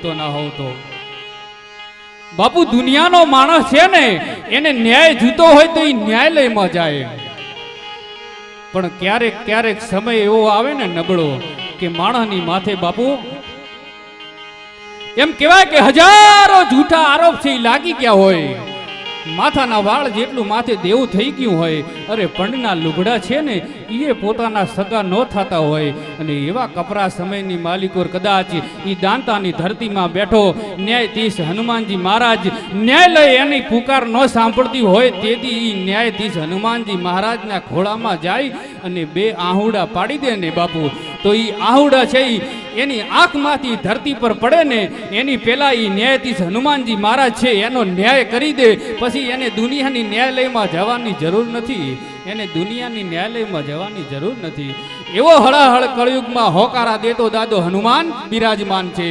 તો ના હોવ તો બાપુ દુનિયાનો માણસ છે ને એને ન્યાય જોતો હોય તો એ ન્યાયાલયમાં જાય, પણ ક્યારેક ક્યારેક સમય એવો આવે ને નબળો કે માણસની માથે બાપુ એમ કહેવાય કે હજારો જૂઠા આરોપ છે એ લાગી ગયા હોય, માથાના વાળ જેટલું માથે દેવું થઈ ગયું હોય, અરે પંડના લુગડા છે ને એ પોતાના સગા ન થતા હોય, અને એવા કપરા સમયની માલિકો કદાચ એ દાંતાની ધરતીમાં બેઠો ન્યાયાધીશ હનુમાનજી મહારાજ ન્યાયાલય એની પુકાર ન સાંભળતી હોય તેથી એ ન્યાયાધીશ હનુમાનજી મહારાજના ખોળામાં જાય અને બે આહુડા પાડી દે ને બાપુ, તો એ આહુડા છે એની આંખમાંથી ધરતી પર પડે ને એની પહેલા એ ન્યાયાધીશ હનુમાનજી મહારાજ છે એનો ન્યાય કરી દે, પછી એને દુનિયાની ન્યાયાલયમાં જવાની જરૂર નથી, એને દુનિયાની ન્યાયાલયમાં જવાની જરૂર નથી. એવો હળાહળ કળયુગમાં હોકારા દેતો દાદો હનુમાન બિરાજમાન છે.